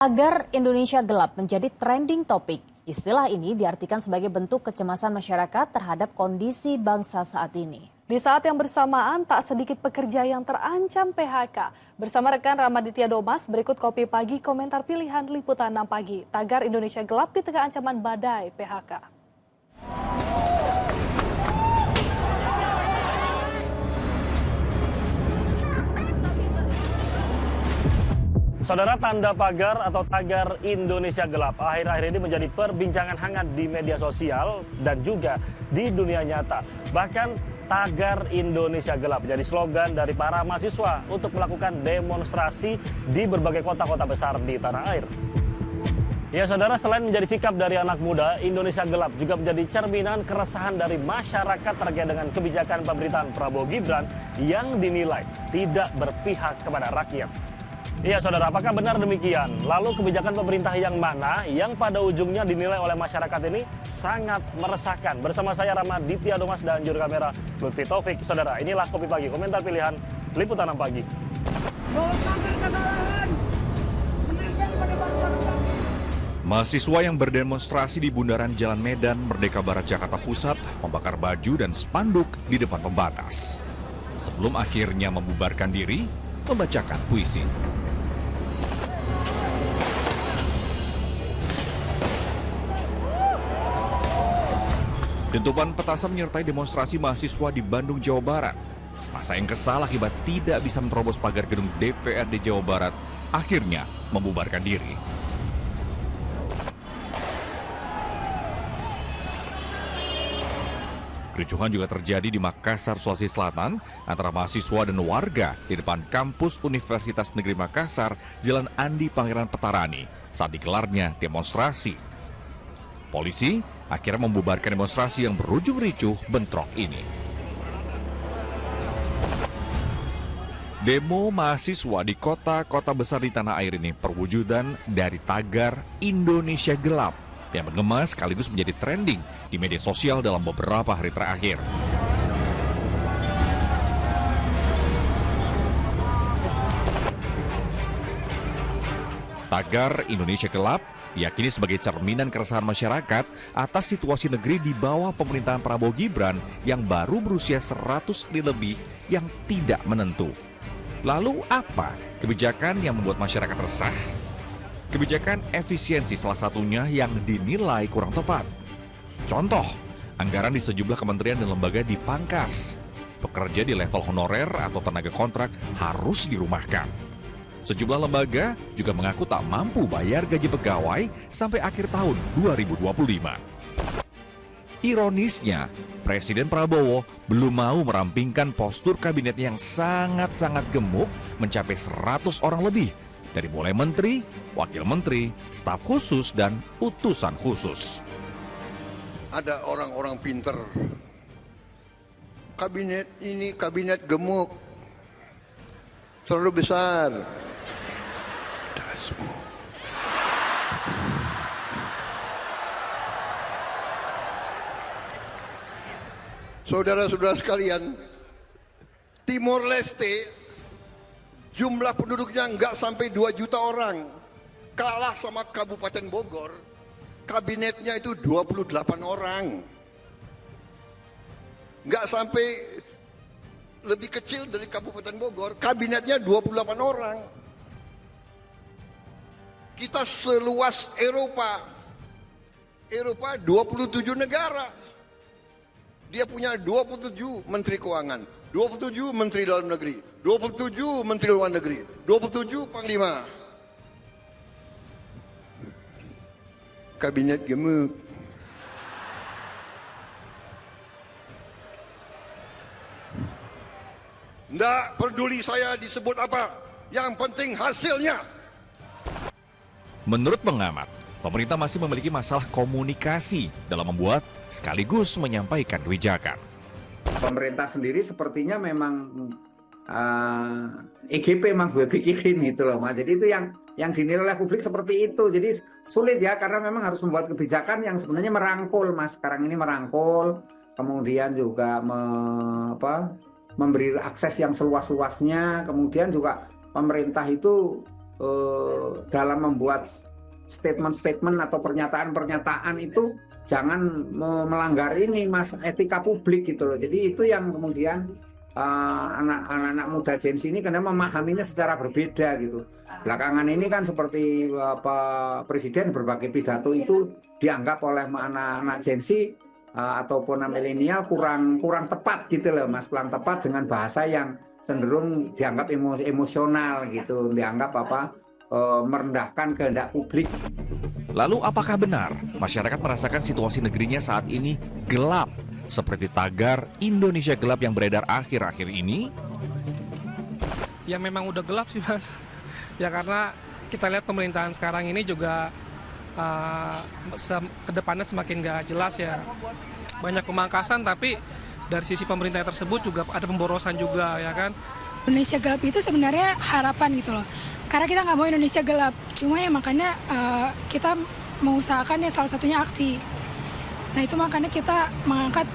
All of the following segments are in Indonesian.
Tagar Indonesia gelap menjadi trending topik. Istilah ini diartikan sebagai bentuk kecemasan masyarakat terhadap kondisi bangsa saat ini. Di saat yang bersamaan, tak sedikit pekerja yang terancam PHK. Bersama rekan Ramaditya Domas, berikut Kopi Pagi komentar pilihan Liputan 6 Pagi. Tagar Indonesia gelap di tengah ancaman badai PHK. Saudara, tanda pagar atau tagar Indonesia gelap akhir-akhir ini menjadi perbincangan hangat di media sosial dan juga di dunia nyata. Bahkan tagar Indonesia gelap menjadi slogan dari para mahasiswa untuk melakukan demonstrasi di berbagai kota-kota besar di tanah air. Ya saudara, selain menjadi sikap dari anak muda, Indonesia gelap juga menjadi cerminan keresahan dari masyarakat terkait dengan kebijakan pemerintahan Prabowo Gibran yang dinilai tidak berpihak kepada rakyat. Iya saudara, apakah benar demikian? Lalu kebijakan pemerintah yang mana yang pada ujungnya dinilai oleh masyarakat ini sangat meresahkan? Bersama saya Ramaditya Domas dan juru kamera Lutfi Taufik. Saudara, inilah Kopi Pagi, komentar pilihan Liputan 6 Pagi. Mahasiswa yang berdemonstrasi di bundaran Jalan Medan, Merdeka Barat, Jakarta Pusat membakar baju dan spanduk di depan pembatas. Sebelum akhirnya membubarkan diri, membacakan puisi. Dentuman petasan menyertai demonstrasi mahasiswa di Bandung, Jawa Barat. Masa yang kesal akibat tidak bisa menerobos pagar gedung DPRD Jawa Barat akhirnya membubarkan diri. Kericuhan juga terjadi di Makassar, Sulawesi Selatan antara mahasiswa dan warga di depan kampus Universitas Negeri Makassar, Jalan Andi Pangeran Petarani saat digelarnya demonstrasi. Polisi akhirnya membubarkan demonstrasi yang berujung ricuh bentrok ini. Demo mahasiswa di kota-kota besar di tanah air ini perwujudan dari tagar Indonesia gelap yang menggema sekaligus menjadi trending di media sosial dalam beberapa hari terakhir. Tagar Indonesia gelap diyakini sebagai cerminan keresahan masyarakat atas situasi negeri di bawah pemerintahan Prabowo Gibran yang baru berusia 100 hari lebih yang tidak menentu. Lalu apa kebijakan yang membuat masyarakat resah? Kebijakan efisiensi salah satunya yang dinilai kurang tepat. Contoh, anggaran di sejumlah kementerian dan lembaga dipangkas. Pekerja di level honorer atau tenaga kontrak harus dirumahkan. Sejumlah lembaga juga mengaku tak mampu bayar gaji pegawai sampai akhir tahun 2025. Ironisnya, Presiden Prabowo belum mau merampingkan postur kabinet yang sangat-sangat gemuk mencapai 100 orang lebih, dari mulai menteri, wakil menteri, staf khusus, dan utusan khusus. Ada orang-orang pinter. Kabinet ini kabinet gemuk, terlalu besar. Dasmu. Saudara-saudara sekalian, Timor Leste jumlah penduduknya nggak sampai 2 juta orang, kalah sama Kabupaten Bogor, kabinetnya itu 28 orang, nggak sampai, lebih kecil dari Kabupaten Bogor, kabinetnya 28 orang. Kita seluas Eropa 27 negara. Dia punya 27 menteri keuangan, 27 menteri dalam negeri, 27 menteri luar negeri, 27 panglima. Kabinet gemuk. Nggak peduli saya disebut apa, yang penting hasilnya. Menurut pengamat, pemerintah masih memiliki masalah komunikasi dalam membuat sekaligus menyampaikan kebijakan. Pemerintah sendiri sepertinya memang EGP memang gue pikirin gitu loh, Mas. Jadi itu yang dinilai oleh publik seperti itu. Jadi sulit ya, karena memang harus membuat kebijakan yang sebenarnya merangkul, Mas. Sekarang ini merangkul, kemudian juga memberi akses yang seluas-luasnya, kemudian juga pemerintah itu dalam membuat statement-statement atau pernyataan-pernyataan itu jangan melanggar ini Mas, etika publik gitu loh. Jadi itu yang kemudian anak-anak muda Gen Z ini karena memahaminya secara berbeda gitu. Belakangan ini kan seperti Presiden berbagai pidato itu dianggap oleh anak-anak Gen Z ataupun milenial kurang tepat gitu loh Mas, kurang tepat dengan bahasa yang cenderung dianggap emosional gitu, dianggap merendahkan kehendak publik. Lalu apakah benar masyarakat merasakan situasi negerinya saat ini gelap seperti tagar Indonesia Gelap yang beredar akhir-akhir ini? Ya memang udah gelap sih Mas. Ya karena kita lihat pemerintahan sekarang ini juga kedepannya semakin gak jelas ya. Banyak pemangkasan tapi dari sisi pemerintah tersebut juga ada pemborosan juga ya kan. Indonesia Gelap itu sebenarnya harapan gitu loh. Karena kita nggak mau Indonesia gelap. Cuma ya makanya kita mengusahakan ya salah satunya aksi. Nah itu makanya kita mengangkat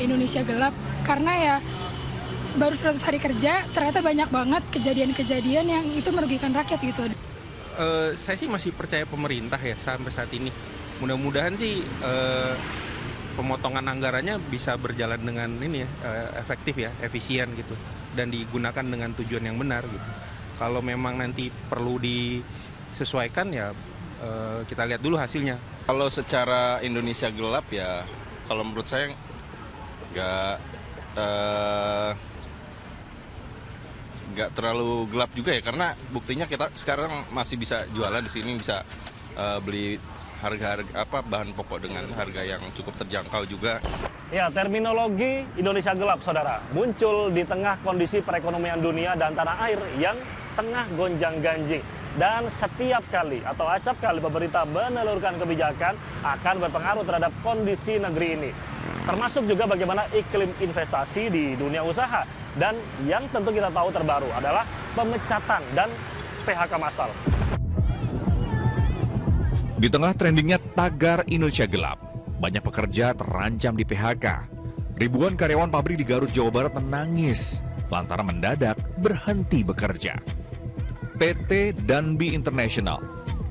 Indonesia Gelap. Karena ya baru 100 hari kerja ternyata banyak banget kejadian-kejadian yang itu merugikan rakyat gitu. Saya sih masih percaya pemerintah ya sampai saat ini. Mudah-mudahan sih pemotongan anggarannya bisa berjalan dengan ini ya, efektif ya, efisien gitu. Dan digunakan dengan tujuan yang benar gitu. Kalau memang nanti perlu disesuaikan ya kita lihat dulu hasilnya. Kalau secara Indonesia Gelap ya kalau menurut saya nggak terlalu gelap juga ya, karena buktinya kita sekarang masih bisa jualan di sini, bisa beli harga bahan pokok dengan harga yang cukup terjangkau juga. Ya, terminologi Indonesia Gelap, saudara, muncul di tengah kondisi perekonomian dunia dan tanah air yang tengah gonjang-ganjing. Dan setiap kali atau acap kali pemerintah menelurkan kebijakan akan berpengaruh terhadap kondisi negeri ini. Termasuk juga bagaimana iklim investasi di dunia usaha. Dan yang tentu kita tahu terbaru adalah pemecatan dan PHK massal. Di tengah trendingnya tagar Indonesia Gelap, banyak pekerja terancam di PHK. Ribuan karyawan pabrik di Garut, Jawa Barat menangis lantaran mendadak berhenti bekerja. PT Danbi International,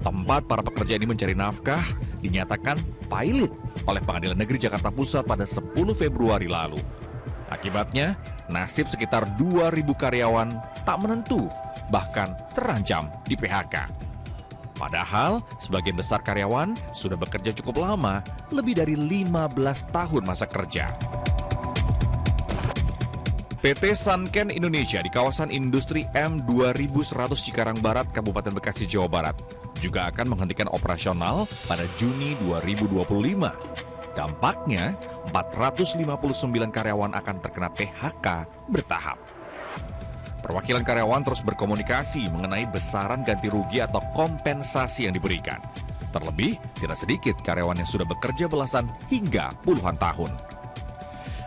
tempat para pekerja ini mencari nafkah, dinyatakan pilot oleh Pengadilan Negeri Jakarta Pusat pada 10 Februari lalu. Akibatnya, nasib sekitar 2.000 karyawan tak menentu, bahkan terancam di PHK. Padahal, sebagian besar karyawan sudah bekerja cukup lama, lebih dari 15 tahun masa kerja. PT Sanken Indonesia di kawasan industri M2100 Cikarang Barat, Kabupaten Bekasi, Jawa Barat, juga akan menghentikan operasional pada Juni 2025. Dampaknya, 459 karyawan akan terkena PHK bertahap. Perwakilan karyawan terus berkomunikasi mengenai besaran ganti rugi atau kompensasi yang diberikan. Terlebih, tidak sedikit karyawan yang sudah bekerja belasan hingga puluhan tahun.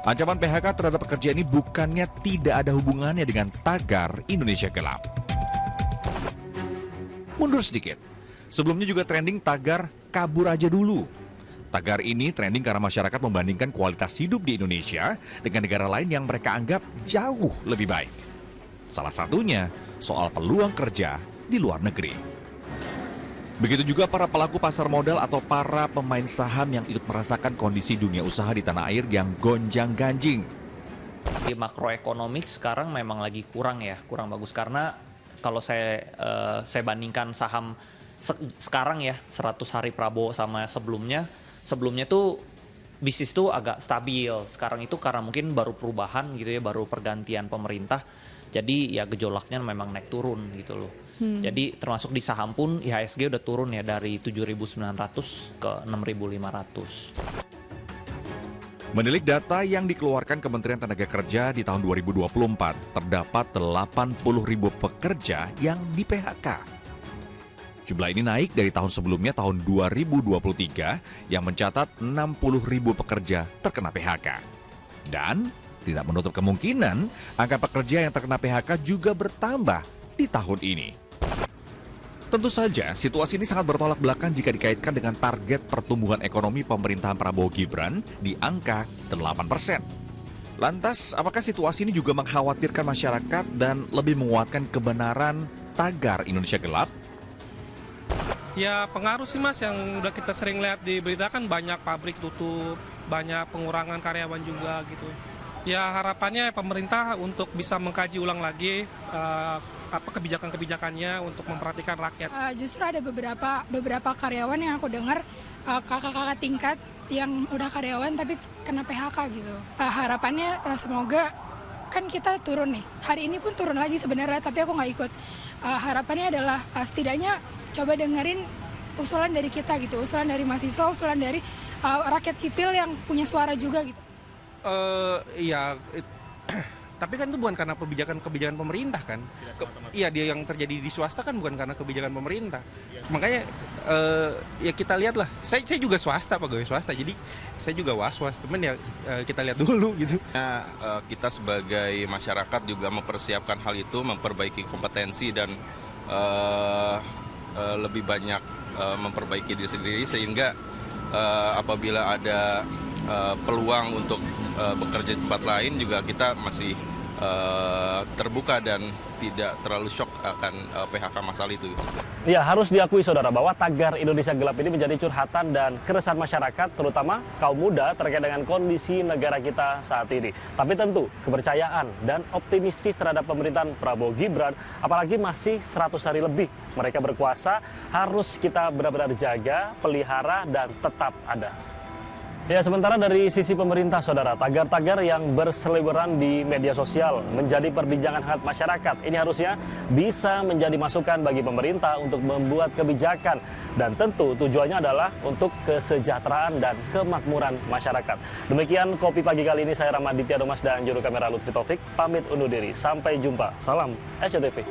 Ancaman PHK terhadap pekerja ini bukannya tidak ada hubungannya dengan tagar Indonesia Gelap. Mundur sedikit, sebelumnya juga trending tagar kabur aja dulu. Tagar ini trending karena masyarakat membandingkan kualitas hidup di Indonesia dengan negara lain yang mereka anggap jauh lebih baik. Salah satunya soal peluang kerja di luar negeri. Begitu juga para pelaku pasar modal atau para pemain saham yang ikut merasakan kondisi dunia usaha di tanah air yang gonjang-ganjing. Di makroekonomik sekarang memang lagi kurang bagus karena kalau saya bandingkan saham sekarang ya 100 hari Prabowo sama sebelumnya tuh bisnis tuh agak stabil. Sekarang itu karena mungkin baru perubahan gitu ya, baru pergantian pemerintah. Jadi ya gejolaknya memang naik turun gitu loh. Jadi termasuk di saham pun IHSG udah turun ya dari 7.900 ke 6.500. Menilik data yang dikeluarkan Kementerian Tenaga Kerja di tahun 2024, terdapat 80.000 pekerja yang di PHK. Jumlah ini naik dari tahun sebelumnya tahun 2023 yang mencatat 60.000 pekerja terkena PHK. Dan tidak menutup kemungkinan angka pekerja yang terkena PHK juga bertambah di tahun ini. Tentu saja, situasi ini sangat bertolak belakang jika dikaitkan dengan target pertumbuhan ekonomi pemerintahan Prabowo Gibran di angka 8%. Lantas, apakah situasi ini juga mengkhawatirkan masyarakat dan lebih menguatkan kebenaran tagar Indonesia Gelap? Ya pengaruh sih Mas, yang udah kita sering lihat di berita kan banyak pabrik tutup, banyak pengurangan karyawan juga gitu. Ya harapannya pemerintah untuk bisa mengkaji ulang lagi apa kebijakan-kebijakannya untuk memperhatikan rakyat. Justru ada beberapa karyawan yang aku dengar kakak-kakak tingkat yang udah karyawan tapi kena PHK gitu. Harapannya semoga kan kita turun nih. Hari ini pun turun lagi sebenarnya tapi aku nggak ikut. Harapannya adalah setidaknya coba dengerin usulan dari kita gitu, usulan dari mahasiswa, usulan dari rakyat sipil yang punya suara juga gitu. Tapi kan itu bukan karena kebijakan pemerintah kan? Iya, dia yang terjadi di swasta kan bukan karena kebijakan pemerintah. Makanya ya kita lihat lah. Saya juga swasta, pegawai swasta, jadi saya juga was-was. Temen ya kita lihat dulu gitu. Kita sebagai masyarakat juga mempersiapkan hal itu, memperbaiki kompetensi dan lebih banyak memperbaiki diri sendiri sehingga apabila ada peluang untuk bekerja di tempat lain juga kita masih terbuka dan tidak terlalu shock akan PHK masal itu. Ya, harus diakui saudara bahwa tagar Indonesia Gelap ini menjadi curhatan dan keresahan masyarakat, terutama kaum muda terkait dengan kondisi negara kita saat ini. Tapi tentu kepercayaan dan optimistis terhadap pemerintahan Prabowo Gibran, apalagi masih 100 hari lebih mereka berkuasa, harus kita benar-benar jaga, pelihara, dan tetap ada. Ya, sementara dari sisi pemerintah, saudara, tagar-tagar yang berseliweran di media sosial menjadi perbincangan hangat masyarakat. Ini harusnya bisa menjadi masukan bagi pemerintah untuk membuat kebijakan. Dan tentu tujuannya adalah untuk kesejahteraan dan kemakmuran masyarakat. Demikian Kopi Pagi kali ini, saya Ramaditya Domas dan juru kamera Lutfi Taufik, pamit undur diri. Sampai jumpa. Salam SCTV.